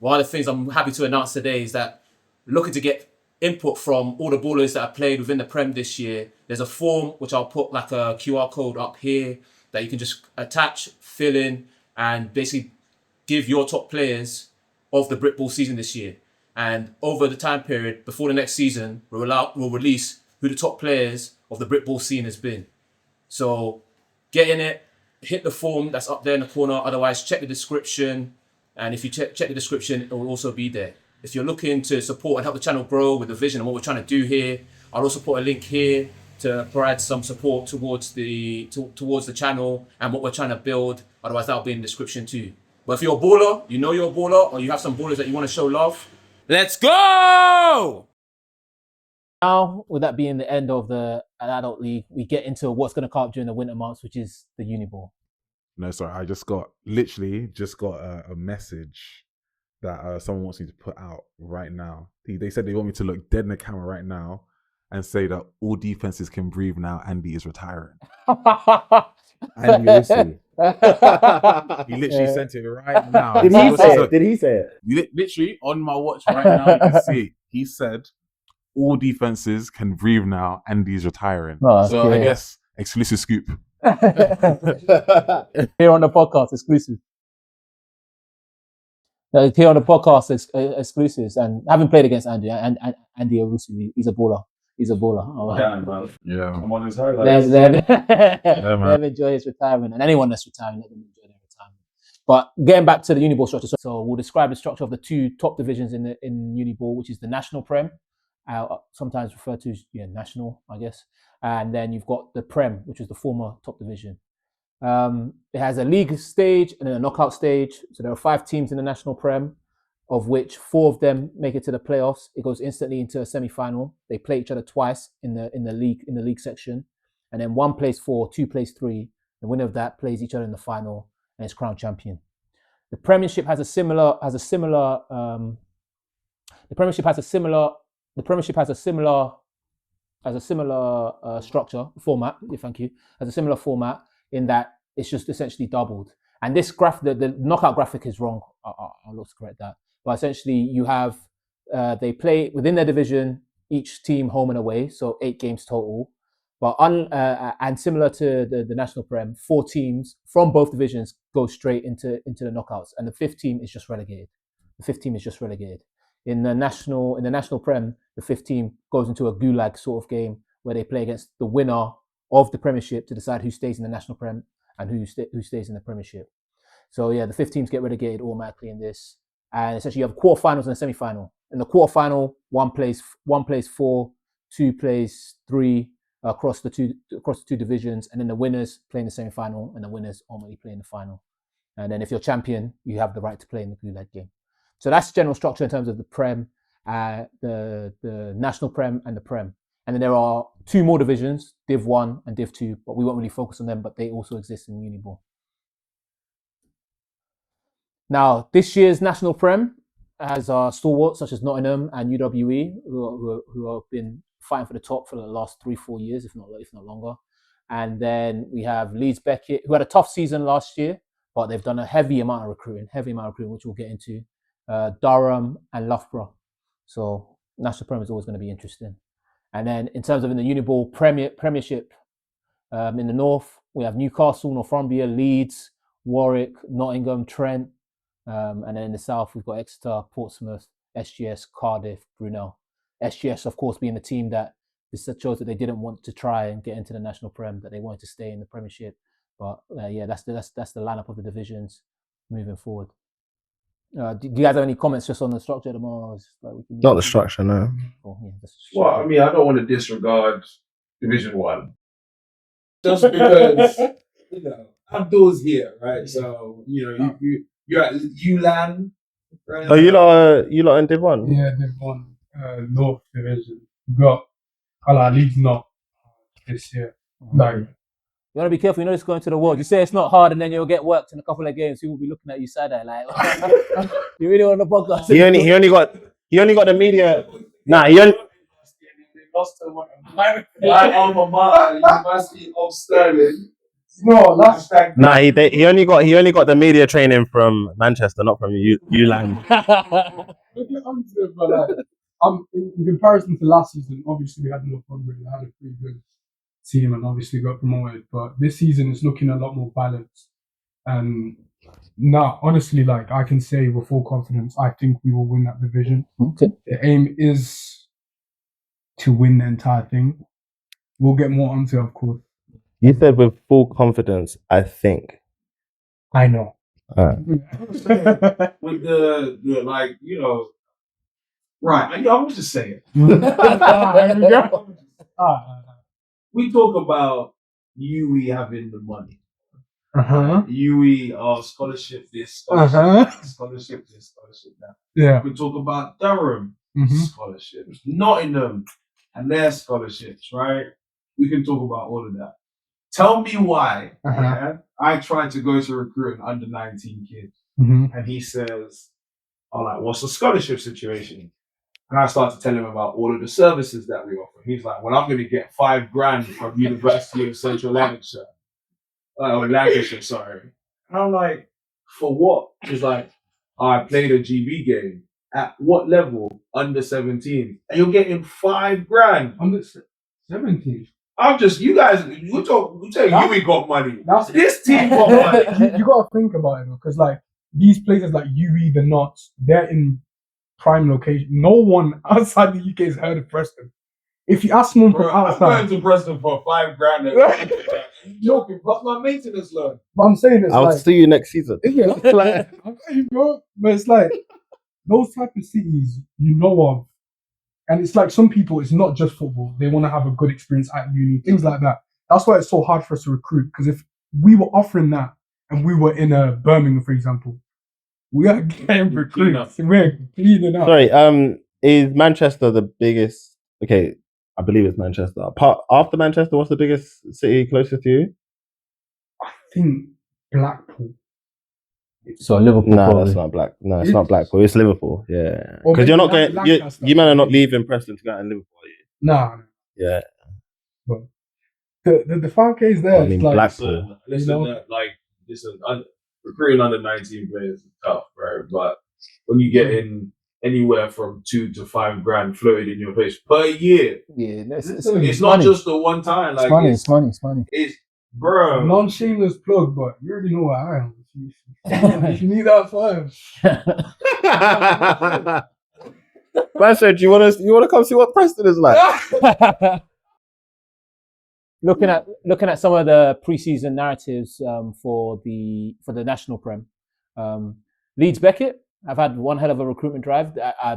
one of the things I'm happy to announce today is that we're looking to get input from all the ballers that have played within the Prem this year. There's a form which I'll put like a QR code up here that you can just attach, fill in, and basically give your top players of the Britball season this year. And over the time period before the next season, we'll release who the top players of the Britball scene has been. So get in it, hit the form that's up there in the corner. Otherwise, check the description. And if you check the description, it will also be there. If you're looking to support and help the channel grow with the vision and what we're trying to do here, I'll also put a link here to provide some support towards the channel and what we're trying to build. Otherwise, that'll be in the description too. But if you're a baller, you know you're a baller, or you have some ballers that you want to show love, let's go! Now, with that being the end of the adult league, we get into what's going to come up during the winter months, which is the Uniball. No, sorry, I just got a message that someone wants me to put out right now. They said they want me to look dead in the camera right now and say that all defenses can breathe now. Andy is retiring. Andy Wilson. He literally sent it right now. Did he say it? Literally on my watch right now, you can see it. He said all defenses can breathe now. Andy's retiring. Oh, so I guess exclusive scoop. Here on the podcast, exclusive. Here on the podcast, exclusives. And having played against Andy, and Andy Owusu, he's a baller. He's a baller. Oh, yeah. I'm on his highlights. Let them enjoy his retirement. And anyone that's retiring, let them enjoy their retirement. But getting back to the Uniball structure. So we'll describe the structure of the two top divisions in Uniball, which is the National Prem, sometimes referred to as National, I guess. And then you've got the Prem, which is the former top division. It has a league stage and then a knockout stage. So there are 5 teams in the National Prem, of which 4 of them make it to the playoffs. It goes instantly into a semi-final. They play each other twice in the league section, and then 1 plays 4, 2 plays 3. The winner of that plays each other in the final and is crowned champion. The Premiership has a similar structure format. Thank you. Has a similar format in that it's just essentially doubled. And this graph, the knockout graphic is wrong. I'll look to correct that. But essentially, you have they play within their division, each team home and away, so 8 games total. But and similar to the National Prem, 4 teams from both divisions go straight into the knockouts, and the 5th team is just relegated. In the National Prem, the 5th team goes into a gulag sort of game where they play against the winner of the Premiership to decide who stays in the National Prem and who stays in the Premiership. So yeah, the 5th teams get relegated automatically in this. And essentially you have quarterfinals and a semi-final. In the quarterfinal, 1 plays 4, 2 plays 3 across the two divisions, and then the winners play in the semi-final, and the winners ultimately play in the final. And then if you're champion, you have the right to play in the gulag game. So that's the general structure in terms of the Prem, the National Prem and the Prem. And then there are 2 more divisions, Div 1 and Div 2, but we won't really focus on them, but they also exist in Uniball. Now, this year's National Prem has stalwarts such as Nottingham and UWE, who have been fighting for the top for the last 3-4 years, if not longer. And then we have Leeds Beckett, who had a tough season last year, but they've done a heavy amount of recruiting, which we'll get into. Durham and Loughborough. So National Prem is always going to be interesting. And then in terms of in the Uniball Premiership, in the north, we have Newcastle, Northumbria, Leeds, Warwick, Nottingham, Trent. And then in the south, we've got Exeter, Portsmouth, SGS, Cardiff, Brunel. SGS, of course, being the team that shows that they didn't want to try and get into the National Prem, that they wanted to stay in the Premiership. But that's the lineup of the divisions moving forward. Do you guys have any comments just on the structure of the Mars? Not the structure, no. Well, I mean, I don't want to disregard Division 1. Just because, Abdul's here, right? So, you're at Ulan. Right? Oh, you lot in Div 1? Yeah, Div 1, North Division. We've got Leeds North this year. No. You want to be careful. You know it's going to the world. You say it's not hard, and then you'll get worked in a couple of games. People will be looking at you side eye like, you really on the podcast? He only got the media. Nah, he only. They lost to my alma mater, University of Stirling, No, last time. Nah, he only got the media training from Manchester, not from Ulan. But like, in comparison to last season, obviously we had no problem. We had a pretty good team and obviously got promoted. But this season is looking a lot more balanced. And now, honestly, like I can say with full confidence, I think we will win that division. Okay. The aim is to win the entire thing. We'll get more onto it, of course. You said with full confidence, I think. I know. With the like, you know, right? I was just saying. We talk about UE having the money. UE scholarship this, scholarship this, scholarship that. Yeah. We talk about Durham scholarships, Nottingham and their scholarships, right? We can talk about all of that. Tell me why I tried to go to recruit an under 19 kid, and he says, "Oh, like, what's the scholarship situation?" And I start to tell him about all of the services that we offer. He's like, "Well, I'm going to get $5,000 from University of Central Lancashire, or Lancashire, sorry." And I'm like, "For what?" He's like, "I played a GB game. At what level? Under 17, and you're getting $5,000." Under 17. I'm just, you guys, you tell you we got money. This team got money. You got to think about it, because like these places like UE, the Knots, they're in prime location. No one outside the UK has heard of Preston. If you ask someone from outside, I'm going to Preston for $5,000. Joking, plus my maintenance loan. But I'm saying it's I'll like, see you next season. yeah, like, but it's like those type of cities you know of. And it's like some people, it's not just football. They want to have a good experience at uni, things like that. That's why it's so hard for us to recruit. Because if we were offering that and we were in a Birmingham, for example, we are getting recruits. We're cleaning up. Sorry, is Manchester the biggest? Okay, I believe it's Manchester. After Manchester, what's the biggest city closest to you? I think Blackpool. So Liverpool. No, probably. that's not Black. No, it's not Blackpool. It's Liverpool. Yeah, Or because you're not maybe going. You men are not leaving Preston to go to Liverpool. Are you? Nah. Yeah. But the 5K is there. I mean, like, Blackpool. Listen, recruiting under 19 players is tough, right? But when you get in anywhere from $2,000 to $5,000 floated in your face per year, Yeah, it's not just the one time. Like it's money. It's bro. Non-shameless plug, but you already know what I am. If you need that five. Man said, you want to come see what Preston is like? Looking at some of the preseason narratives for the national prem, Leeds Beckett. I've had one hell of a recruitment drive.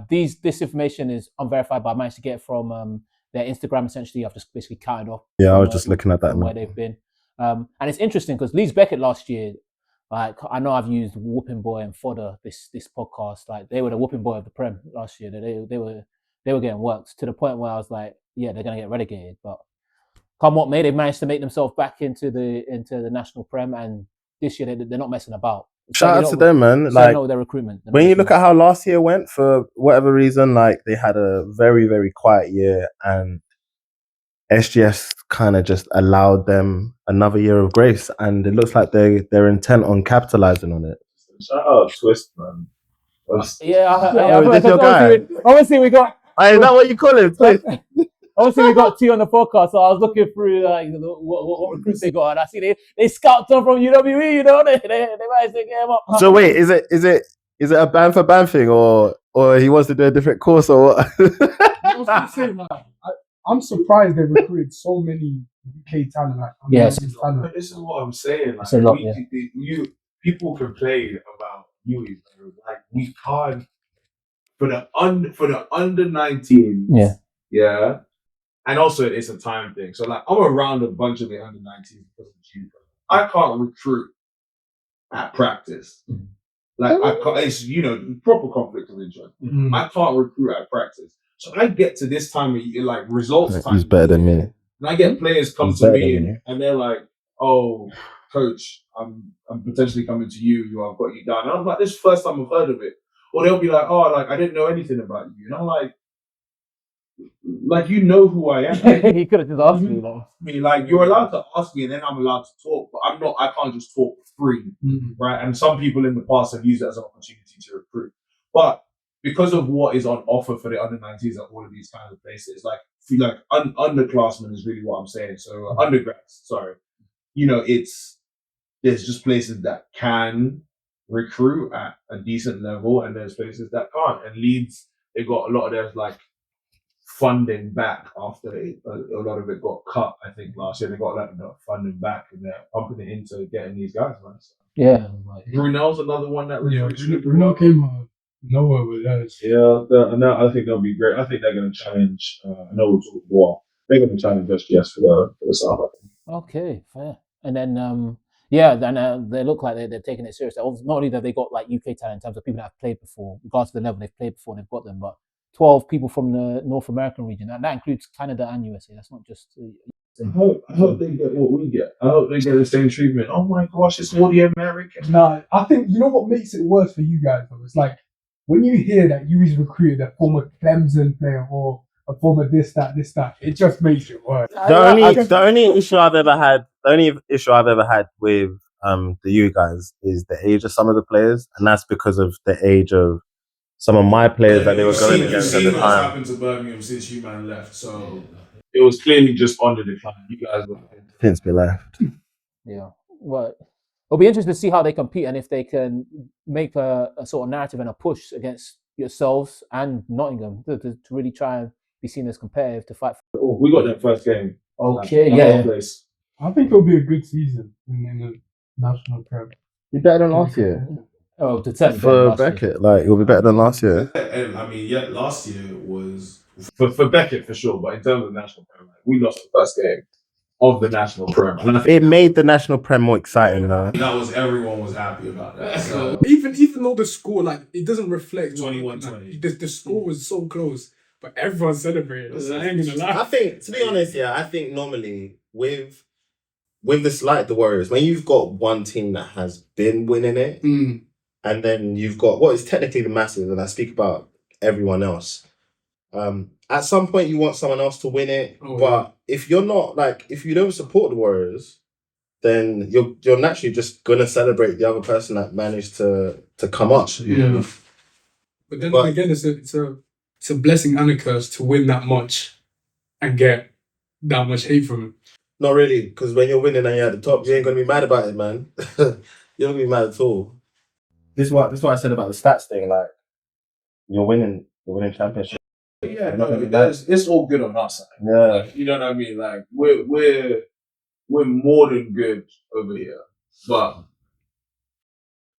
This information is unverified, but I managed to get from their Instagram. Essentially, I've just basically counted off. Yeah, I was just looking at that from where they've been, and it's interesting because Leeds Beckett last year. Like, I know I've used Whooping Boy and Fodder this podcast. Like, they were the Whooping Boy of the Prem last year. They were getting worked to the point where I was like, yeah, they're gonna get relegated. But come what may, they've managed to make themselves back into the national Prem, and this year they're not messing about. Shout out to them, man. Like, with their recruitment. When you look at how last year went, for whatever reason, like they had a very, very quiet year, and SGS kind of just allowed them another year of grace, and it looks like they're intent on capitalizing on it. Shout out Twist, man. This your guy. Obviously, we got. Is that what you call him? Twist? Obviously, we got T on the podcast, so I was looking through like what recruits they got, and I see they scout them from UWE. You know, they managed to get him up. So wait, is it a band for band thing, or he wants to do a different course, or what? I was gonna say, man, I'm surprised they recruited so many UK talent. Like, yes, talent. This is what I'm saying. Like, a lot, people complain about you. Like, we can't for the under 19. Yeah. And also, it's a time thing. So, like, I'm around a bunch of the under 19 because of you. I can't recruit at practice. Like, I can't. It's proper conflict of interest. I can't recruit at practice. So I get to this time of year, like results time. He's better than me. And I get players come to me and they're like, "Oh, coach, I'm potentially coming to you. I've got you down." And I'm like, "This is the first time I've heard of it." Or they'll be like, "Oh, like I didn't know anything about you." And I'm like, like you know who I am. He could have just asked me. Like, I mean, like you're allowed to ask me, and then I'm allowed to talk. But I'm not. I can't just talk free, right? And some people in the past have used it as an opportunity to recruit. But because of what is on offer for the under-19s at all of these kinds of places, like feel like underclassmen is really what I'm saying. So undergrads, sorry, there's just places that can recruit at a decent level, and there's places that can't. And Leeds, they got a lot of their like funding back after a lot of it got cut. I think last year they got like the funding back, and they're pumping it into getting these guys. Man. So, yeah. Brunel's another one that Brunel came out nowhere with that. I think they'll be great. I think they're going to challenge. I know we'll talk more. They're going to challenge SGS for the South. Okay, fair. And then they look like they're taking it seriously. Not only have they got like UK talent in terms of people that have played before, regardless of the level they've played before, and they've got them, but 12 people from the North American region, and that includes Canada and USA. That's not just. I hope they get what we get. I hope they get the same treatment. Oh my gosh, it's all the American. Nah, I think you know what makes it worse for you guys though. It's like when you hear that you was recruited a former Clemson player or a former this that, it just makes it worse. The only issue I've ever had with the U guys is the age of some of the players, and that's because of the age of some of my players that they were going against at the what's time. happened to Birmingham since you man left, so it was clearly just on the decline. You guys were Since we left. Yeah, well, it'll be interesting to see how they compete and if they can make a sort of narrative and a push against yourselves and Nottingham to really try and be seen as competitive to fight for. Oh, we got that first game. Okay, I think it'll be a good season in the national prem. Be better than last year. Oh, to tell For Beckett, like it'll be better than last year. I mean, yeah, last year was for Beckett for sure, but in terms of national prem, we lost the first game of the national prem. And I think It made the national prem more exciting, though. everyone was happy about that. So Even though the score, like, it doesn't reflect 21-20. The score was so close, but everyone celebrated. I ain't gonna lie. I think, to be honest, I think normally with this, like the Warriors, when you've got one team that has been winning it, and then you've got what is technically the masses, and I speak about everyone else. At some point, you want someone else to win it, but if you're not if you don't support the Warriors, then you're naturally just gonna celebrate the other person that managed to come up. Yeah. But then again, it's a blessing and a curse to win that much and get that much hate from it. Not really, because when you're winning and you're at the top, you ain't gonna be mad about it, man. You're not gonna be mad at all. This is what I said about the stats thing. Like, you're winning championship. yeah, it's all good on our side. Yeah, You know what I mean? Like we're more than good over here, but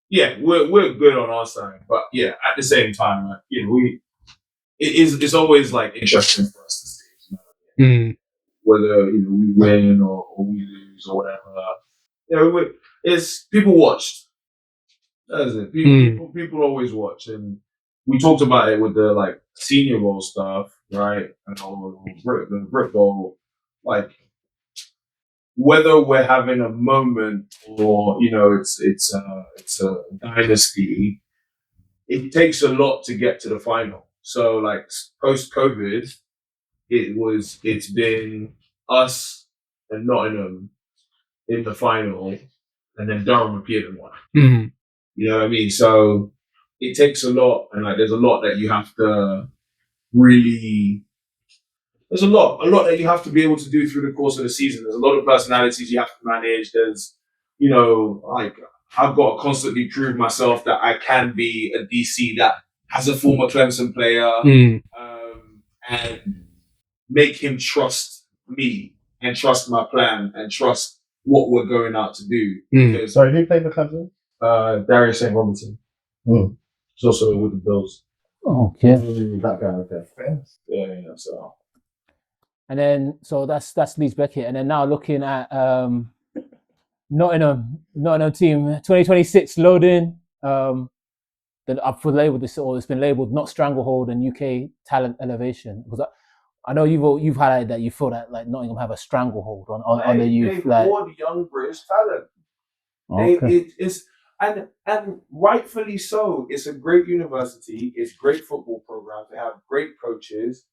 yeah, we're good on our side. But yeah, at the same time, like, it's always like interesting for us to see, whether we win or we lose or whatever. It's people watched. That's it. People always watch, and we talked about it with the like senior role stuff, right? And the Britball, like whether we're having a moment or it's a dynasty. It takes a lot to get to the final. So like post COVID, it's been us and Nottingham in the final, and then Durham appeared in one. You know what I mean? So it takes a lot, and like there's a lot that you have to really. There's a lot that you have to be able to do through the course of the season. There's a lot of personalities you have to manage. There's, like I've got to constantly prove myself that I can be a DC that has a former Clemson player, and make him trust me and trust my plan and trust what we're going out to do. Because, sorry, who played for Clemson? Darius St. Robinson. He's also with the Bills. Okay. That guy, okay. Yeah. So. And then, so that's Leeds Beckett. And then now looking at Nottingham team 2026 loading. Then I've labeled this, or it's been labeled not Stranglehold and UK talent elevation. Because I know you've highlighted that you feel that like Nottingham have a stranglehold on the youth. They like want young British talent. Okay. And rightfully so. It's a great university. It's great football program. They have great coaches,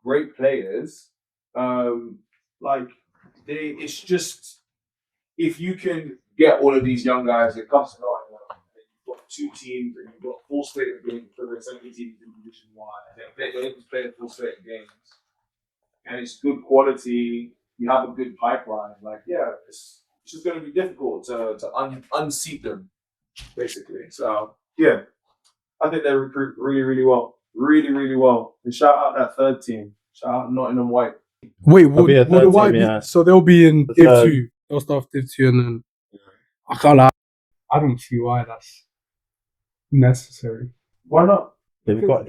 great players. It's just if you can get all of these young guys, it comes to Nottingham. You've got 2 teams and you've got full slate of games for the 17 teams in Division 1. They're able to play a full slate of games, and it's good quality. You have a good pipeline. It's just going to be difficult to unseat them, basically. So yeah, I think they recruit really, really well, really, really well. And shout out that third team. Shout out Nottingham White. Wait, It'll be a will the third White team, yeah. so they'll be in The Div third. 2. They'll start Div 2 and then I can't lie. I don't see why that's necessary. Why not? They've got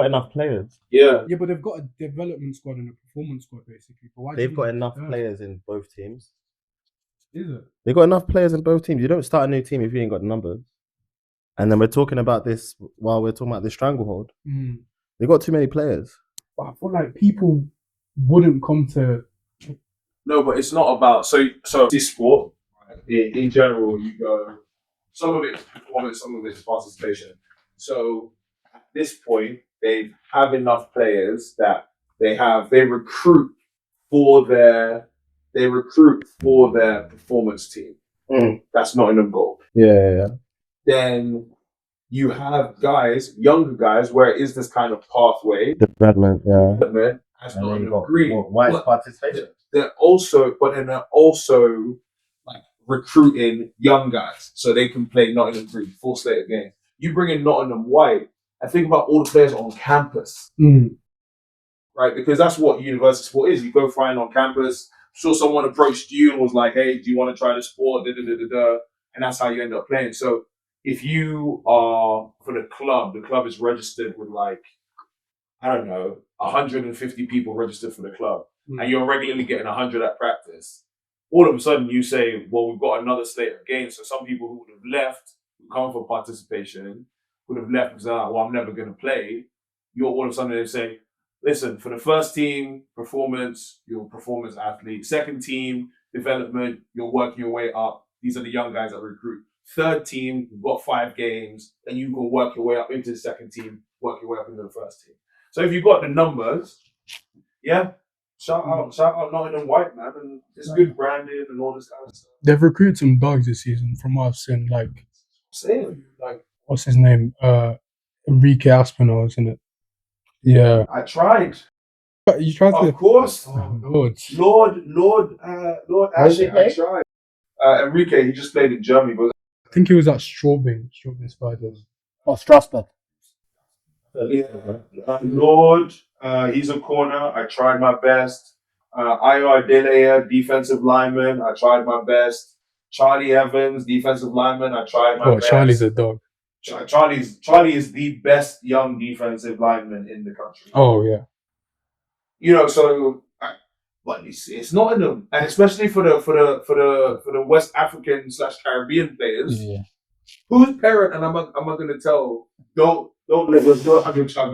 enough players. Yeah. Yeah, but they've got a development squad and a performance squad basically. But why do They've you got need enough that? players in both teams. Is it? They've got enough players in both teams. You don't start a new team if you ain't got the numbers. And then we're talking about this while we're talking about the Stranglehold. They've got too many players. But I feel like people wouldn't come to. No, but it's not about so this sport. In general, you go. Some of it's performance, some of it's participation. So at this point, they have enough players that they recruit for their performance team. That's Nottingham Gold. Yeah. Then you have younger guys, where it is this kind of pathway. Development, yeah. As And then Nottingham you've got Green. White's participation. They're also like recruiting young guys so they can play Nottingham Green, full slate of games. You bring in Nottingham White and think about all the players on campus, right? Because that's what university sport is. You go find on campus. I'm sure someone approached you and was like, "Hey, do you want to try the sport?" And that's how you end up playing. So if you are for the club is registered with 150 people registered for the club, and you're regularly getting 100 at practice. All of a sudden you say, well, we've got another slate of games. So some people who would have left, who come for participation, would have left because I'm never going to play. You're all of a sudden they say, listen, for the first team, performance, you're a performance athlete. Second team, development, you're working your way up. These are the young guys that recruit. Third team, you've got 5 games, and you can work your way up into the second team, work your way up into the first team. So if you've got the numbers, yeah, shout out Nottingham White, man, and it's good branding and all this kind of stuff. They've recruited some dogs this season from what I've seen. What's his name? Enrique Aspinall, isn't it? Yeah. I tried. You tried to? Of course. Oh, Lord. Lord Ashley, I tried. Enrique, he just played in Germany, but I think he was at Straubing Spiders. Oh, Strasbourg. Lord, he's a corner. I tried my best. IR Delaya, defensive lineman. I tried my best. Charlie Evans, defensive lineman. I tried my best. Charlie's a dog. Charlie is the best young defensive lineman in the country. Oh yeah. But it's not in them, and especially for the West African / Caribbean players. Yeah. Whose parent? And I'm not going to tell. Don't let us go. I'm going to try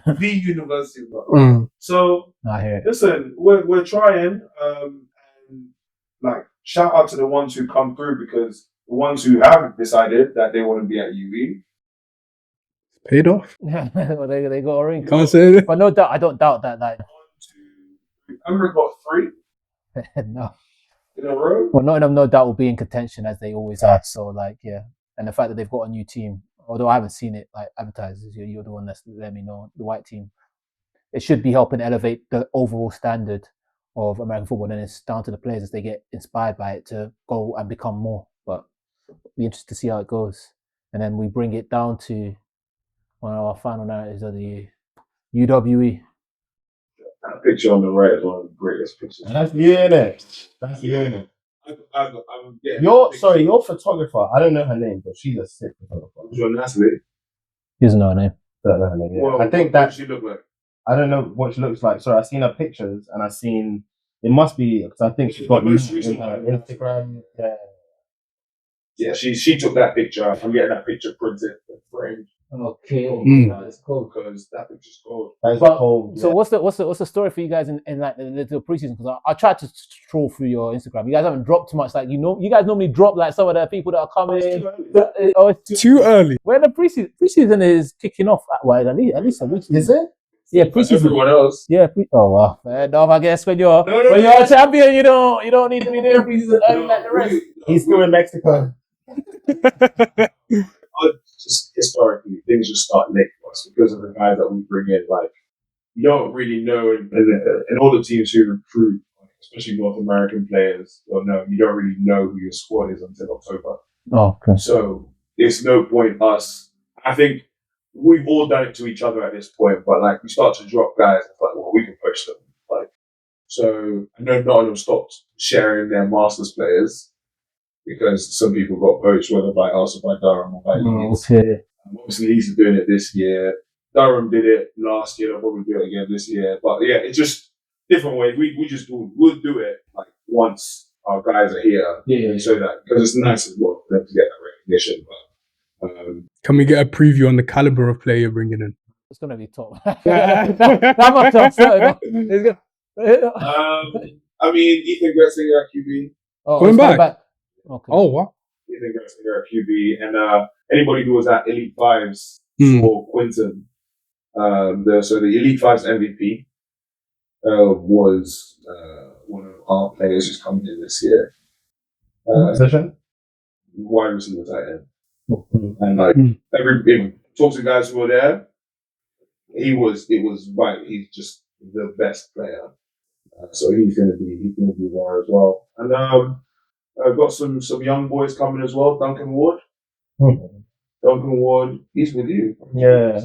the university. So I hear it. listen, we're trying. Shout out to the ones who come through, because the ones who have decided that they want to be at UV. Paid off. Well, they got a ring. Can't say it. But no doubt, I don't doubt that. Remember, got 3 No. in a row. Well, Nottingham no doubt will be in contention as they always are. So yeah, and the fact that they've got a new team, although I haven't seen it advertised, you're the one that's let me know, the White team. It should be helping elevate the overall standard of American football, and it's down to the players as they get inspired by it to go and become more. But it'll be interesting to see how it goes, and then we bring it down to one of our final narratives of the year, UWE. That picture on the right is one of the greatest pictures. That's you, innit? That's you, innit? Your photographer, I don't know her name, but she's a sick photographer. John Nasley. He doesn't know her name. Don't know her name. Yeah. Well, I think what that does she look like? I don't know what she looks like. Sorry, I've seen her pictures and I've seen it must be because I think she's got The most in recent her one. Instagram. Yeah. Yeah, she took that picture. I'm getting that picture printed and framed. Okay, that's cool. Because that picture's gold. That is But- cold. So what's the story for you guys in like the preseason? Because I tried to troll through your Instagram. You guys haven't dropped too much. Like you guys normally drop like some of the people that are coming in. Oh, it's Too early. when the preseason is kicking off. Well, at least a week. Is it? Yeah, But preseason. everyone else. Yeah, oh wow. No, I guess when you're No, when you're a champion, you don't need to be there preseason early like the rest. He's still in Mexico. Just historically, things just start late for us because of the guys that we bring in. Like, you don't really know, and all the teams who recruit, especially North American players, you don't really know who your squad is until October. Oh, okay. So there's no point us. I think we've all done it to each other at this point, but like we start to drop guys, it's like, well, we can push them. Like, so I know Nottingham stopped sharing their Masters players because some people got poached, whether by us or by Durham or by Leeds. Okay. Obviously, Leeds are doing it this year. Durham did it last year. They'll probably do it again this year. But yeah, it's just different ways. We'll do it like once our guys are here. Yeah. So that, because it's nice as well for them to get that recognition. But Can we get a preview on the caliber of player you're bringing in? It's gonna be top. that much top. I mean, Ethan Gersinger at QB. Oh, Going it's back? Okay. Oh, what? Ethan Gersinger at QB, and anybody who was at Elite Fives for Quinton. So the Elite Fives MVP was one of our players who's coming in this year. Position? Wide receiver tight end. And like talk to guys who were there, it was right. He's just the best player. So he's gonna be there as well. And I've got some young boys coming as well. Duncan Ward, he's with you. Yeah.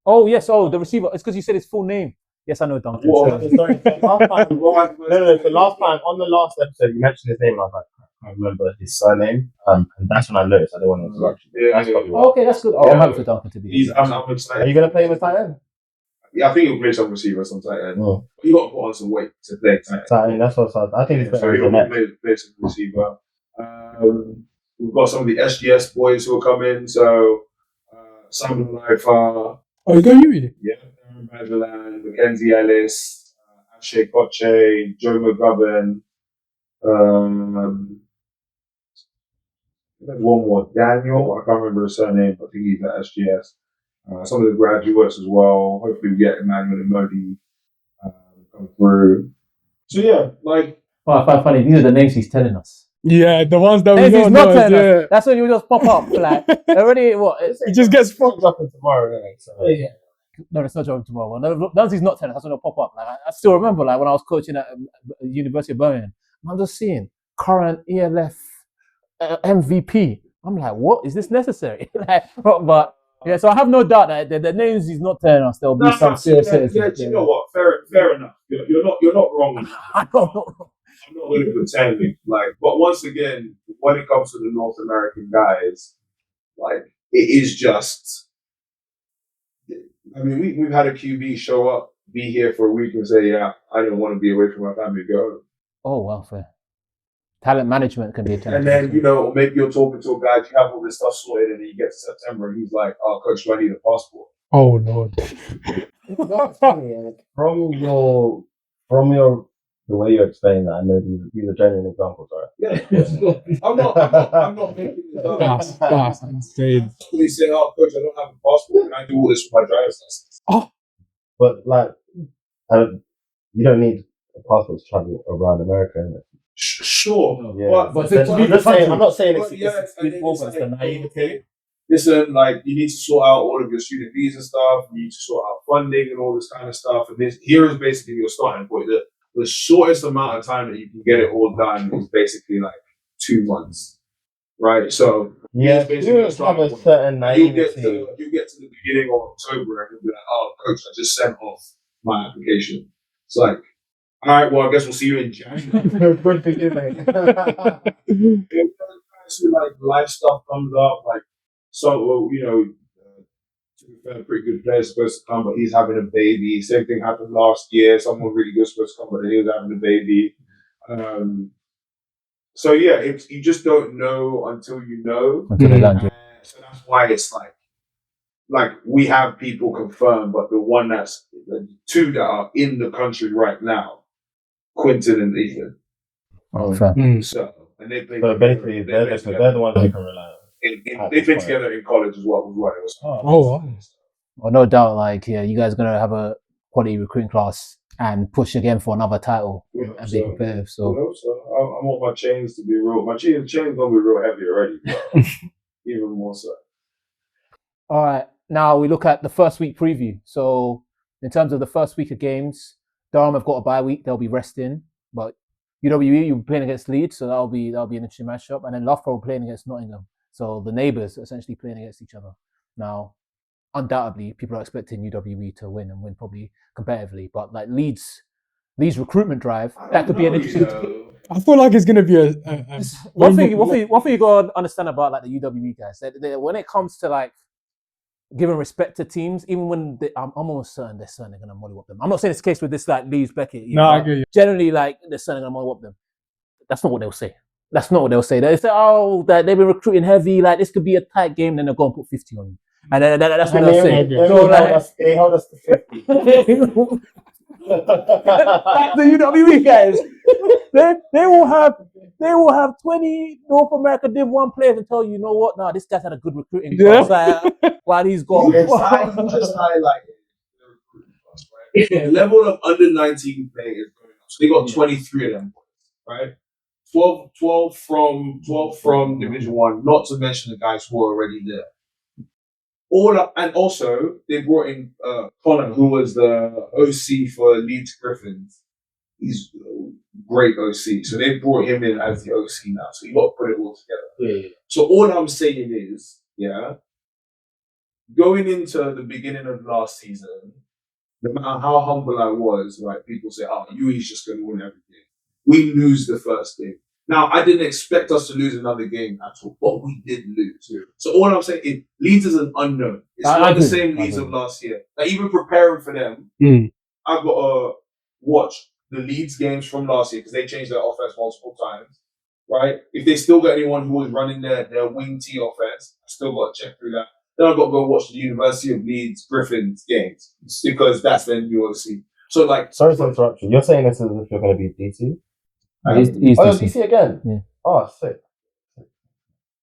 Oh yes. Oh, the receiver. It's because you said his full name. Yes, I know Duncan. Sorry. So last time on the last episode, you mentioned his name. And I was like, I can't remember his surname. And that's when I noticed. I didn't want to interrupt you. Yeah, That's probably why. Oh, okay, that's good. Oh, I'm happy for Duncan to be. I'm excited. Are you gonna play him as tight end? Yeah, I think he'll play some receiver, some tight end. Oh. You got to put on some weight to play tight end. Tight end. That's what I think. He's So better he'll than that. play some receiver. We've got some of the SGS boys who will come in. So Simon Lifer, Oh, you got you? yeah, Aaron Magellan, Mackenzie Ellis, Ashe Koche, Joe McGovern. There's one more, Daniel. I can't remember his surname, but I think he's at SGS. Some of the graduates as well. Hopefully, we get Emmanuel and Modi come through. So yeah, like. Oh, I find funny. These are the names he's telling us. Yeah, the ones that we Names he's don't not know. telling Yeah. us. That's when you just pop up. Like already, what? It just gets fucked up. Tomorrow. So. Yeah. No, it's not joining tomorrow. No, once he's not telling us, that's when it'll pop up. Like I still remember, like when I was coaching at University of Birmingham, I'm just seeing current ELF MVP. I'm like, what is this necessary? but yeah, so I have no doubt that the names he's not telling us, there'll be some serious. Yeah, you know what? Fair enough. You're not wrong. I don't know. I'm not going to pretend but once again, when it comes to the North American guys, like it is just. I mean, we've had a QB show up, be here for a week, and say, "Yeah, I don't want to be away from my family. Go." Oh well, fair. Talent management can be a challenge. And then maybe you're talking to a guy, you have all this stuff sorted, and then you get to September, and he's like, "Oh, coach, do I need a passport?" Oh Lord. That's funny. From your the way you're explaining that, I know these are genuine examples, right? Yeah, I'm not making this up. That's insane. They say, "Oh, coach, I don't have a passport. Can I do all this with my driver's license?" But like, you don't need a passport to travel around America, innit? Sure, Yeah. but I'm not saying it's and then it's it's the naivety. listen, like you need to sort out all of your student visa stuff. You need to sort out funding and all this kind of stuff. And here is basically your starting point. The shortest amount of time that you can get it all done is basically like 2 months, right? So Yeah, here's basically you your starting have a point. certain You get naivety. to the beginning of October and you'll be like, "Oh, coach, I just sent off my application." It's like, all right, well, I guess we'll see you in January. Good beginning. Like life stuff comes up, like to be fair, a pretty good player is supposed to come, but he's having a baby. Same thing happened last year. Someone really good supposed to come, but he was having a baby. So yeah, you just don't know until you know. Until they land you. So that's why it's like we have people confirmed, but the two that are in the country right now, Quinton and Ethan. Oh, fair. So and they play. So basically, they're the ones you can rely on. They've been together in college as well. Was what it was. Oh wow. Well, no doubt, like, yeah, you guys are gonna have a quality recruiting class and push again for another title and be competitive. So I want my chains to be real. My chains gonna be real heavy already, but even more so. all right, now we look at the first week preview. So in terms of the first week of games, Durham have got a bye week; they'll be resting. But UWE, you're playing against Leeds, so that'll be an interesting matchup. And then Loughborough playing against Nottingham, so the neighbours essentially playing against each other. Now, undoubtedly, people are expecting UWE to win and win probably competitively. But like Leeds recruitment drive, that could be an interesting. I feel like it's gonna be a One thing you gotta understand about like the UWE guys, when it comes to like giving respect to teams, even when I'm almost certain they're certainly gonna mollywop them. I'm not saying it's the case with this like Leeds Beckett. I get you. Generally, like they're certainly gonna mollywop them. That's not what they'll say. That's not what they'll say. They say, oh, that they've been recruiting heavy. Like this could be a tight game. Then they'll go and put 50 on you, and then that's what they'll say. They held us to 50. The UWE guys, they will have 20 North America Div 1 players and tell you, you know what? Nah, this guy's had a good recruiting class, while he's got. Just highlighted the recruiting class, right? The level of under 19 players going up. So they got 23 of them, right? 12 from Division 1, not to mention the guys who are already there. And also they brought in Connor, who was the OC for Leeds Griffins. He's a great OC, so they brought him in as the OC now. So you got to put it all together. Yeah. So all I'm saying is, going into the beginning of last season, no matter how humble I was, right? People say, "Oh, UE's just going to win everything." We lose the first game. Now, I didn't expect us to lose another game at all, but we did lose. Yeah. So all I'm saying is Leeds is an unknown. It's not the same Leeds of last year. Like, even preparing for them, I've got to watch the Leeds games from last year because they changed their offense multiple times, right? If they still got anyone who was running their wing T offense, I still got to check through that. Then I've got to go watch the University of Leeds Griffins games because that's their new OC. So, like... Sorry to interrupt you. You're saying this as if you're going to beat DC? He's DC again? Yeah. Oh, sick.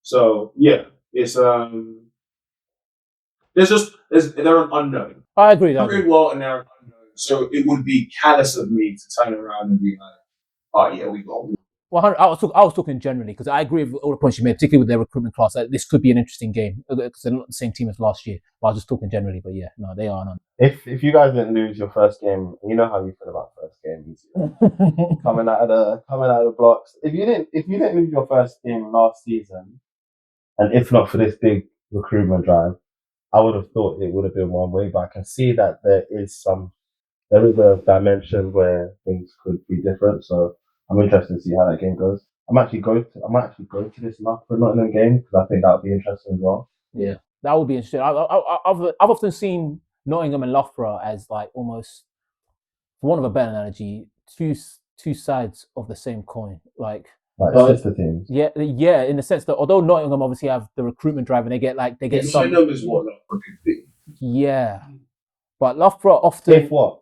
So, yeah. It's... they're an unknown. I agree. They're doing well and they're an unknown. So it would be callous of me to turn around and be like, "Oh yeah, we got." Well, I was talking generally because I agree with all the points you made, particularly with their recruitment class. This could be an interesting game because they're not the same team as last year. But I was just talking generally. But yeah, no, they are not. If you guys didn't lose your first game, you know how you feel about first game. coming out of the blocks. If you didn't lose your first game last season, and if not for this big recruitment drive, I would have thought it would have been one way. But I can see that there is a dimension where things could be different. So I'm interested to see how that game goes. I might actually go to this Loughborough Nottingham game because I think that would be interesting as well. Yeah, that would be interesting. I've often seen Nottingham and Loughborough as like almost, for want of a better analogy, two sides of the same coin. Like sister teams. Yeah, in the sense that although Nottingham obviously have the recruitment drive and they get some. Nottingham is what Loughborough could be. Yeah, but Loughborough often. If what?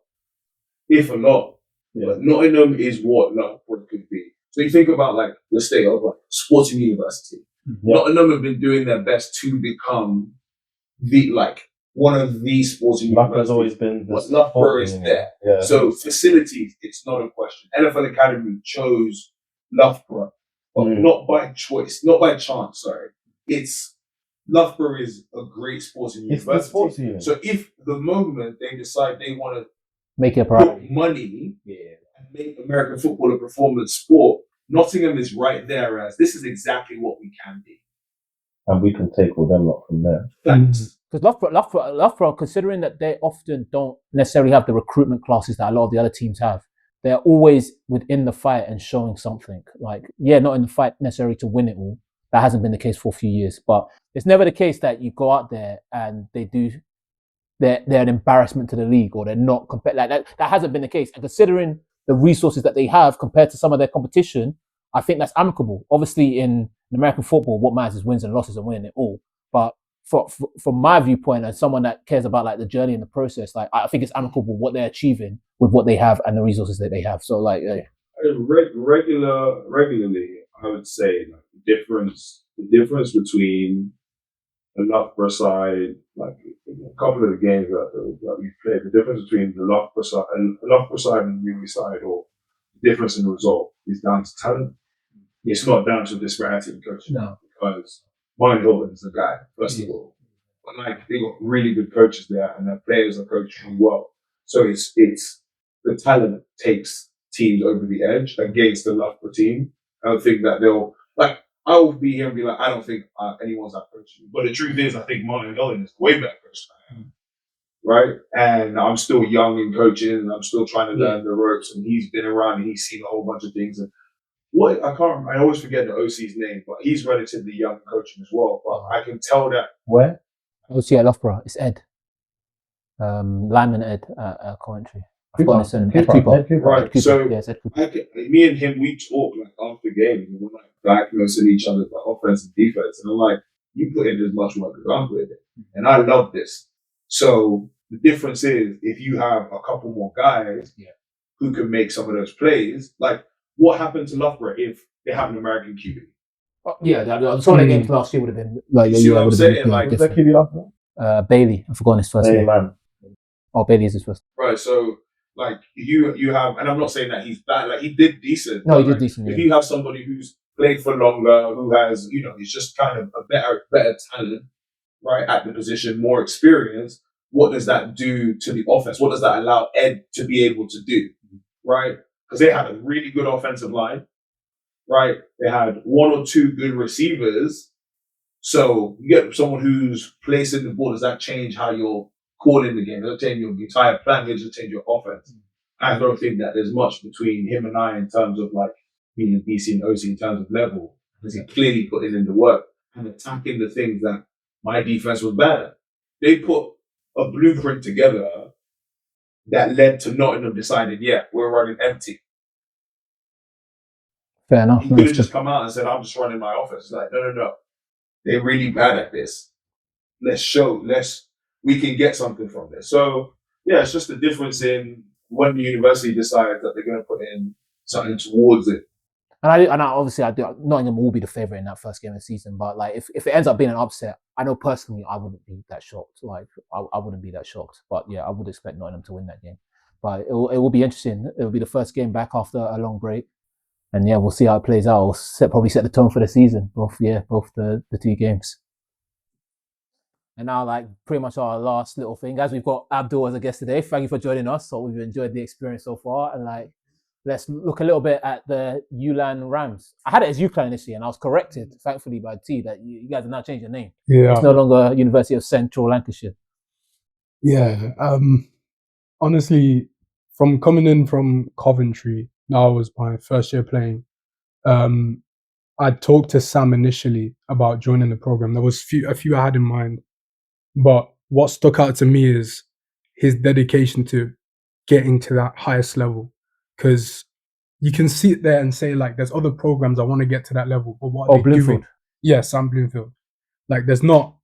If a lot. Yeah. But Nottingham is what Loughborough could be. So you think about like the state of like Sporting University. Yeah. Nottingham have been doing their best to become one of the sporting universities. Always been but Loughborough is there. Yeah. So facilities, it's not a question. NFL Academy chose Loughborough, but not by choice, not by chance, sorry. It's Loughborough is a great sporting university. So if the moment they decide they want to make it a priority, put money and make American football a performance sport, Nottingham is right there as this is exactly what we can be. And we can take all them lot from there. Thanks. Because Loughborough, considering that they often don't necessarily have the recruitment classes that a lot of the other teams have, they're always within the fight and showing something. Like, not in the fight necessarily to win it all. That hasn't been the case for a few years. But it's never the case that you go out there and they're an embarrassment to the league or they're not like that. That hasn't been the case. And considering the resources that they have compared to some of their competition, I think that's amicable. Obviously, in American football, what matters is wins and losses and winning it all. But from my viewpoint, as someone that cares about like the journey and the process, like I think it's amicable what they're achieving with what they have and the resources that they have. So like, regularly, I would say like the difference between the Loughborough side, like a couple of the games that we played, the difference between the Loughborough side and the Newry side, or the difference in the result, is down to talent. It's not down to disparity in coaching. No. Because Martin Hilton is the guy, first of all. But like, they got really good coaches there, and their players are coaching well. So it's the talent takes teams over the edge against the Loughborough team. I don't think that they'll, like, I will be here and be like, I don't think anyone's that coaching. But the truth is, I think Martin Hilton is way better coach than I am. Right? And I'm still young in coaching, and I'm still trying to learn the ropes, and he's been around and he's seen a whole bunch of things. And I always forget the OC's name, but he's relatively young coaching as well. But I can tell that. Where? OC at Loughborough. It's Ed. Lyman Ed at Coventry. I've got his name. Ed Cooper. Right. So yes, Ed Cooper. Me and him, we talk like after games, and we're like diagnosing each other for offense and defense. And I'm like, you put in as much work as I'm putting in. And I love this. So the difference is, if you have a couple more guys who can make some of those plays, like, what happened to Loughborough if they have an American QB? Some of the games last year would have been like. You see what I'm saying? Like, Who's that QB Loughborough? Bailey. I've forgotten his first name. Man. Oh, Bailey is his first. Right. So, like, you have, and I'm not saying that he's bad. Like, he did decent. No, he did like, decent. If you have somebody who's played for longer, who has, he's just kind of a better talent, right, at the position, more experience. What does that do to the offense? What does that allow Ed to be able to do, right? Because they had a really good offensive line, right? They had one or two good receivers. So you get someone who's placing the ball. Does that change how you're calling the game? Does that change your entire plan? Does it change your offense? I don't think that there's much between him and I in terms of like being a BC and OC in terms of level. Because he clearly put in the work and attacking the things that my defense was bad at. They put a blueprint together that led to Nottingham deciding, we're running empty. Fair enough. He could have just come out and said, I'm just running my offense. Like, no. They're really bad at this. We can get something from this. So, it's just the difference in when the university decides that they're going to put in something towards it. And obviously, Nottingham will be the favourite in that first game of the season. But like, if it ends up being an upset, I know personally I wouldn't be that shocked. Like, I wouldn't be that shocked. But I would expect Nottingham to win that game. But it will be interesting. It will be the first game back after a long break, and we'll see how it plays out. It'll probably set the tone for the season. Both the two games. And now, like, pretty much our last little thing, guys. We've got Abdul as a guest today. Thank you for joining us. So we've enjoyed the experience so far, and like, let's look a little bit at the Ulan Rams. I had it as UCLan initially, and I was corrected, thankfully, by T that you guys have now changed your name. Yeah. It's no longer University of Central Lancashire. Yeah. Honestly, from coming in from Coventry, that was my first year playing. I talked to Sam initially about joining the program. There was a few I had in mind, but what stuck out to me is his dedication to getting to that highest level. Because you can sit there and say, like, there's other programs I want to get to that level, but what are they doing? Yeah, Sam Bloomfield. Like, there's not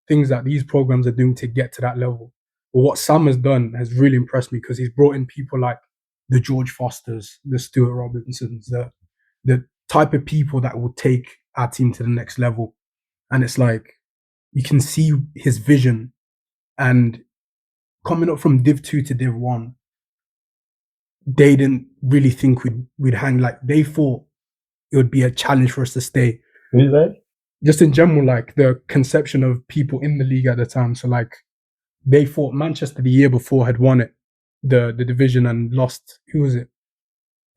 things that these programs are doing to get to that level. But what Sam has done has really impressed me, because he's brought in people like the George Fosters, the Stuart Robinsons, the type of people that will take our team to the next level. And it's like, you can see his vision. And coming up from Div 2 to Div 1, they didn't really think we'd hang. Like, they thought it would be a challenge for us to stay. Who's that? Just in general, like, the conception of people in the league at the time. So, like, they thought Manchester the year before had won it, the division, and lost. Who was it?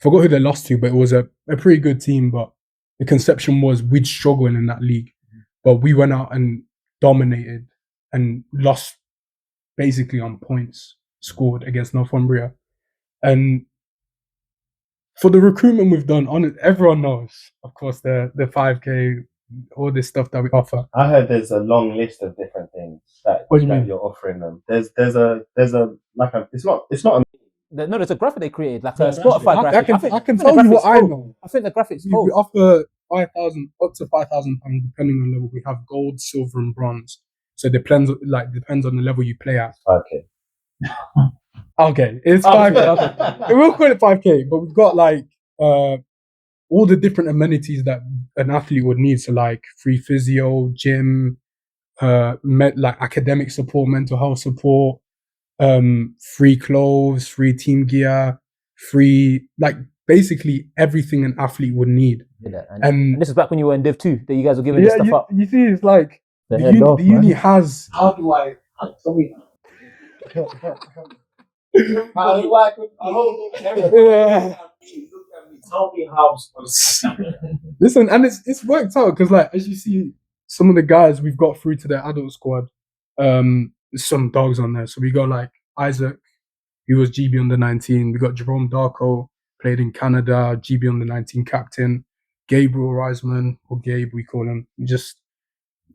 Forgot who they lost to, but it was a pretty good team. But the conception was we'd struggle in that league. But we went out and dominated and lost basically on points scored against Northumbria. And for the recruitment we've done, everyone knows, of course, the 5K, all this stuff that we offer. I heard there's a long list of different things that you're offering them. There's a like a it's not a there's a graphic they created, like a Spotify graphic. I can tell you what I know. I think the graphics we offer up to £5,000 depending on level. We have gold, silver, and bronze. So it depends on the level you play at. Okay. Okay, it's 5K. Okay. We'll call it 5K, but we've got like all the different amenities that an athlete would need. So like free physio, gym, like academic support, mental health support, free clothes, free team gear, free, like basically everything an athlete would need. And this is back when you were in Div 2 that you guys were giving this stuff up. You see, it's like The the uni has. How do I? Tell me. How do I? Tell me how I'm supposed to. Listen, and it's worked out because, like, as you see, some of the guys we've got through to the adult squad, there's some dogs on there. So we got like Isaac, who was GB under 19. We got Jerome Darko, played in Canada, GB under 19 captain. Gabriel Reisman, or Gabe, we call him, just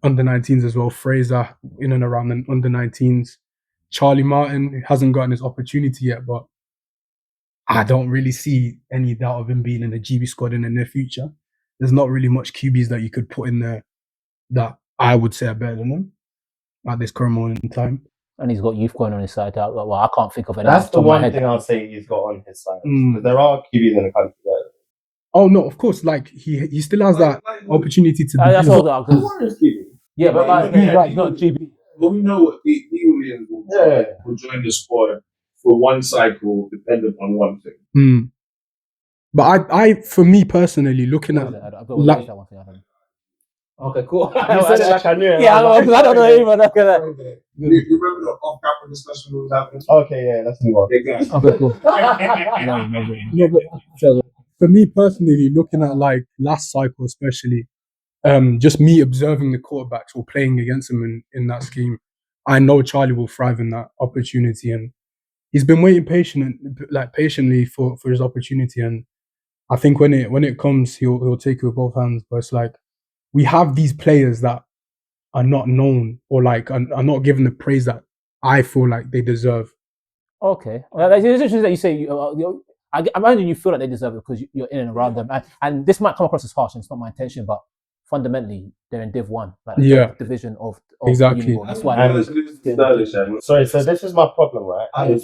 under 19s as well. Fraser, in and around the under 19s. Charlie Martin, who hasn't gotten his opportunity yet, but I don't really see any doubt of him being in the GB squad in the near future. There's not really much QBs that you could put in there that I would say are better than him at this current moment in time. And he's got youth going on his side. Well, I can't think of any. That's the one thing I'll say he's got on his side. Because there are QBs in the country that. Oh no, of course, like he still has that opportunity to. That's all that. Yeah, but like, he's not GB. But we know what the Ulan will join the squad for one cycle, dependent on one thing. But I, for me personally, looking at okay, cool. You said it like I knew it. Yeah, I don't know either. You remember the off-camera discussion we was having? Okay, yeah, let's move on. Okay, cool. No, but for me personally, looking at like last cycle especially, just me observing the quarterbacks or playing against them in that scheme, I know Charlie will thrive in that opportunity, and he's been waiting patiently for his opportunity. And I think when it comes, he'll take it with both hands. But it's like we have these players that are not known or like are not given the praise that I feel like they deserve. Okay, well, it's interesting that you say I imagine you feel like they deserve it because you're in and around them, and this might come across as harsh, and it's not my intention, but fundamentally they're in Div 1, like the division of exactly. Uniball. That's why. Sorry, so this is my problem, right? The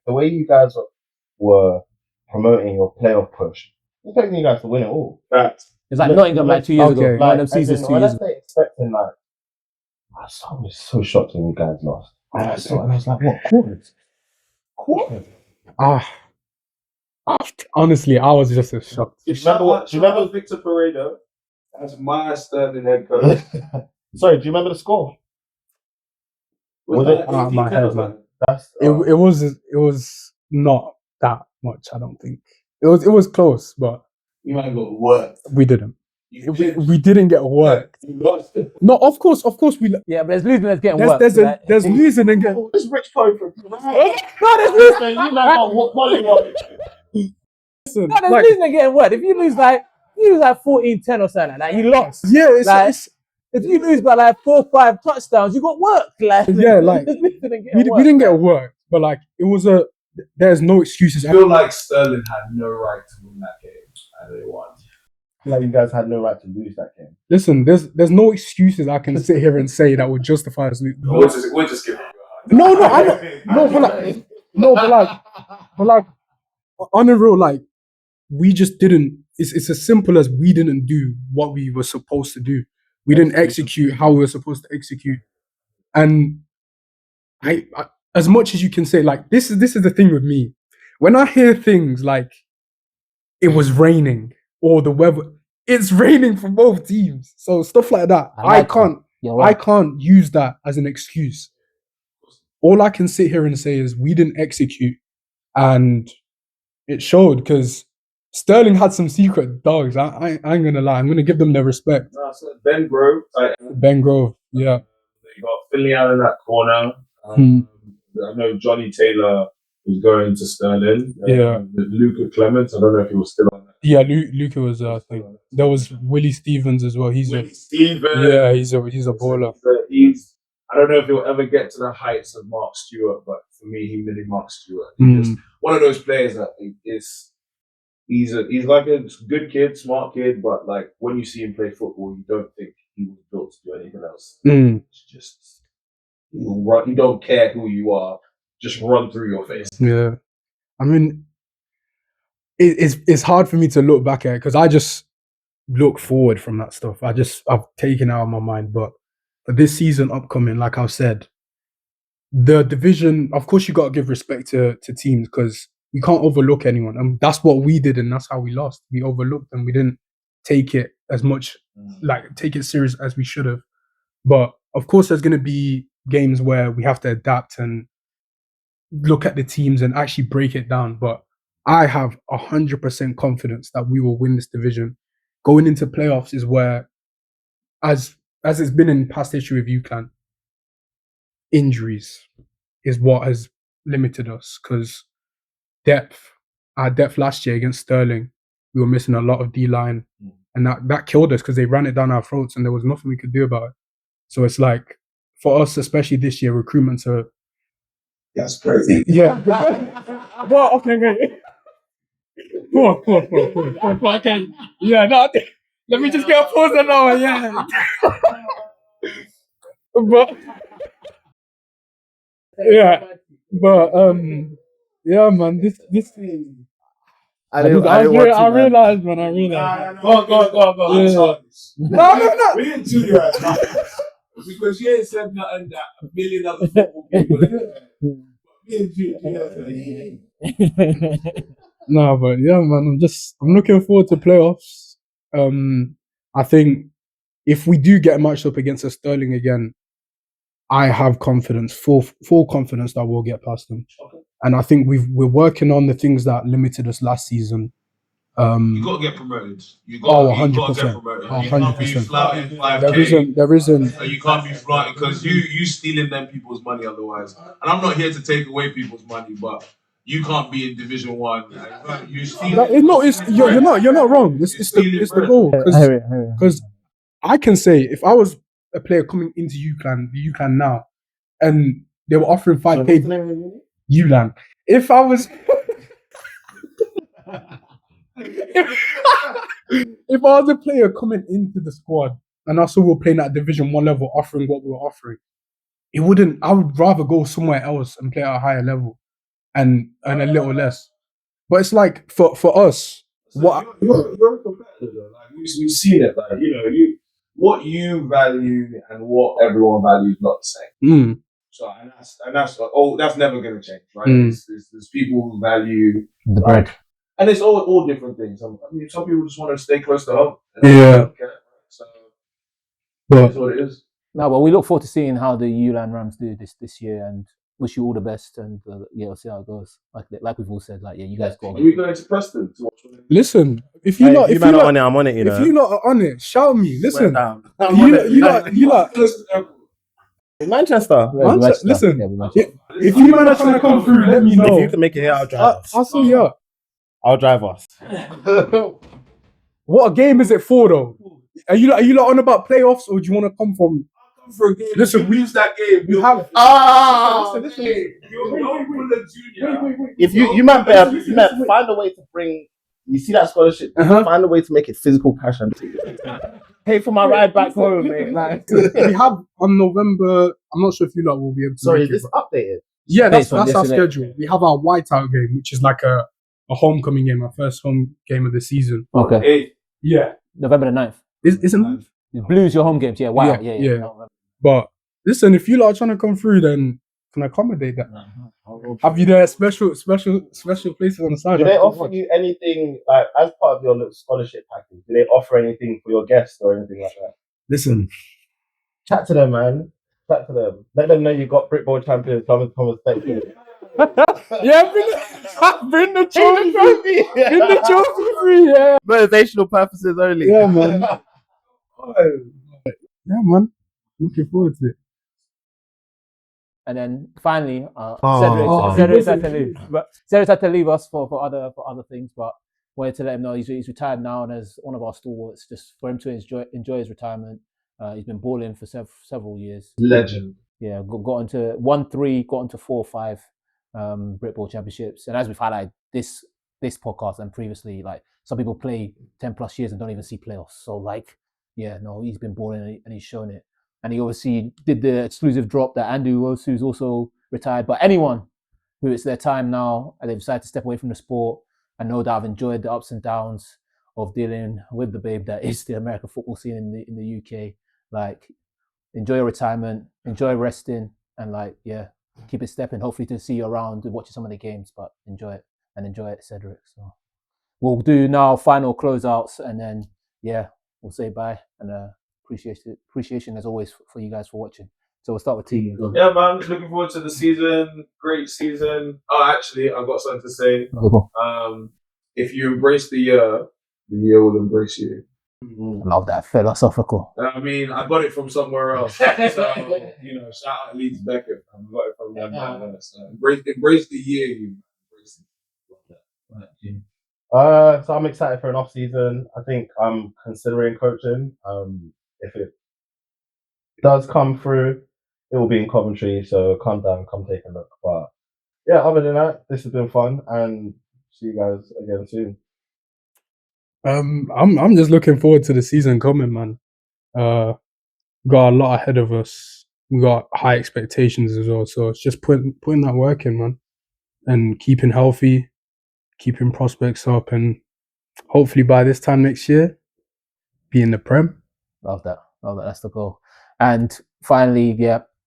way you guys were promoting your playoff push, I'm expecting you guys to win it all. It's like Nottingham like 2 years ago. Like, them seasons 2 years ago. Expecting like, I was so shocked when you guys lost. And I was like, what quarters? Honestly, I was just as shocked. Do you remember Victor Paredo as my Sterling head coach? Sorry, do you remember the score? Was it? My head, man. It was not that much. I don't think it was close, but you might have got worked. We didn't. We didn't get worked. You lost it. No, of course we. Yeah, but there's losing and getting worked. There's losing and getting. This rich profile. No, there's losing. You man got what? Listen, no, there's losing and getting worked. If you lose like 14-10 or something like that, you lost. Yeah, it's if you lose by like 4 or 5 touchdowns, you got worked. Like we didn't get worked, but like it was there's no excuses. I feel like Sterling had no right to win that game, and they won. Like you guys had no right to lose that game. Listen, there's no excuses I can sit here and say that would justify us losing. We're just giving but like on the real, like we just didn't. It's as simple as we didn't do what we were supposed to do. We didn't execute how we were supposed to execute, and I as much as you can say, like this is the thing with me. When I hear things like it was raining or the weather, it's raining for both teams. So stuff like that, I can't use that as an excuse. All I can sit here and say is we didn't execute, and it showed because Sterling had some secret dogs. I ain't gonna lie. I'm gonna give them their respect. No, so Ben Grove. Ben Grove, yeah. You got Finley out in that corner. I know Johnny Taylor was going to Sterling. Luca Clements. I don't know if he was still on that. Yeah, Luca was. I think there was Willie Stevens as well. He's a baller. I don't know if he'll ever get to the heights of Mark Stewart, but for me, he mimicked Mark Stewart. Just one of those players that he's like a good kid, smart kid, but like when you see him play football, you don't think he was built to do anything else. It's just you don't care who you are, just run through your face. Yeah, I mean, it's hard for me to look back at it because I just look forward from that stuff. I've taken it out of my mind, but for this season upcoming, like I've said, the division, of course, you got to give respect to teams because you can't overlook anyone. And that's what we did, and that's how we lost. We overlooked them. We didn't take it as much, take it serious as we should have. But of course, there's going to be games where we have to adapt and look at the teams and actually break it down. But I have 100% confidence that we will win this division. Going into playoffs is where, as it's been in past history with UCLan, injuries is what has limited us because our depth last year against Sterling, we were missing a lot of D-line and that killed us because they ran it down our throats and there was nothing we could do about it. So it's like, for us, especially this year, recruitments are... That's crazy. Yeah. Well, okay, wait. Go on. Okay. Yeah, no, let me just get a pause on that one, yeah. But... yeah, man, this I realized. Go on. Yeah. No. We didn't do that. Because you ain't said nothing that a million other football people No, but yeah, man, I'm looking forward to playoffs. I think if we do get matched up against a Sterling again, I have confidence, full confidence that we'll get past them. Okay. And I think we're working on the things that limited us last season. You got to get promoted. You got to get 100%. promoted. You can't be flouting 5K. There isn't. You can't be flouting because you stealing them people's money otherwise. And I'm not here to take away people's money, but you can't be in Division 1. You stealing. You're not wrong. It's the goal. Because I can say if I was a player coming into UCLan now, and they were offering 5K. Ulan. If I was. If I was a player coming into the squad and also we were playing at Division 1 level, offering what we were offering, I would rather go somewhere else and play at a higher level and earn a little less. But it's like for us, you're a competitor. Like we've seen it. Like what you value and what everyone values not the same. So that's never going to change, right? There's people who value the bread. And it's all different things. I mean, some people just want to stay close to home. Yeah. So that's what it is. No, but we look forward to seeing how the Ulan Rams do this year, and wish you all the best. And we'll see how it goes. Like we've all said, you guys go. Are we going to Preston to watch? Listen, if you're not on it, I'm on it. If you're not on it, shout me. Listen, you Manchester. Listen, if you man are trying to come through, let me know. If you can make it here, I'll drive. I'll see you up. I'll drive us. What a game is it for, though? Are you lot on about playoffs, or do you want to come from? I'll come for a game. Listen, we lose that game. You have. Listen. Wait. If you might find a way to bring. You see that scholarship? Find a way to make it physical cash and pay for my ride back home, mate. Like we have on November. I'm not sure if you lot will be able to. Sorry, is this updated? Yeah, that's our schedule. We have our whiteout game, which is like a homecoming game, our first home game of the season. Okay. Yeah. November the 9th. Isn't it? Blues your home games, yeah. Wow. Yeah. But listen, if you lot are trying to come through, then can accommodate that. Have you there special places on the side? Do they offer you anything like as part of your scholarship package? Do they offer anything for your guests or anything like that? Listen, chat to them, man. Chat to them. Let them know you got Britball champions. Come and thank you. Yeah, bring the trophy. Bring the trophy free. Yeah. Motivational purposes only. Yeah, man. Yeah, man. Looking forward to it. And then finally, Cedric had to leave. But Cedric had to leave us for other things. But wanted to let him know he's retired now, and as one of our stalwarts, just for him to enjoy his retirement. He's been balling for several years. Legend. Yeah, got into 1-3, got into 4-5 Britball championships. And as we've highlighted this podcast and previously, like some people play 10 plus years and don't even see playoffs. So he's been balling and he's shown it. And he obviously did the exclusive drop that Andu Wosu's also retired. But anyone who it's their time now and they've decided to step away from the sport, I know that I've enjoyed the ups and downs of dealing with the babe that is the American football scene in the UK. Like, enjoy your retirement, enjoy resting, and like keep it stepping. Hopefully to see you around watching some of the games, but enjoy it, Cedric. So we'll do now final closeouts, and then we'll say bye and appreciation as always for you guys for watching. So we'll start with T. Yeah, man. Looking forward to the season. Great season. Oh, actually, I've got something to say. If you embrace the year will embrace you. Love that, philosophical. I mean, I got it from somewhere else. So, shout out Leeds Beckett. I got it from them. So embrace the year, you. Embrace it. So I'm excited for an off season. I think I'm considering coaching. If it does come through, it will be in Coventry. So come down, come take a look. But yeah, other than that, this has been fun, and see you guys again soon. I'm just looking forward to the season coming, man. Got a lot ahead of us. We got high expectations as well. So it's just putting that work in, man, and keeping healthy, keeping prospects up, and hopefully by this time next year, be in the Prem. Love that. That's the goal. And finally,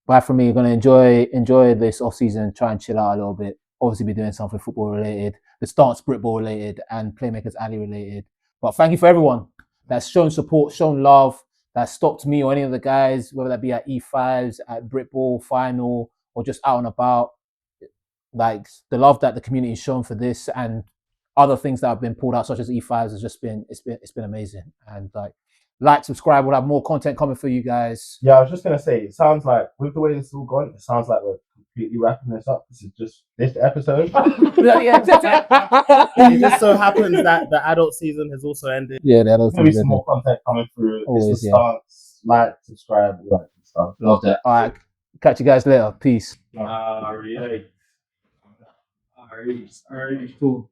bye from me. You're gonna enjoy this off season. Try and chill out a little bit. Obviously, be doing something football related, the Stance Britball related, and Playmakers Alley related. But thank you for everyone that's shown support, shown love, that stopped me or any of the guys, whether that be at E5s, at Britball final, or just out and about. Like the love that the community has shown for this and other things that have been pulled out, such as E5s, has just been it's been amazing. And like, subscribe. We'll have more content coming for you guys. Yeah, I was just gonna say, it sounds like with the way this is all gone, it sounds like we're completely wrapping this up. This is just this episode. It just so happens that the adult season has also ended. Yeah, the adult Maybe season. some more content coming through. Always, it's the Stance. Like, subscribe, all that stuff. Love that. All right, catch you guys later. Peace. Cool.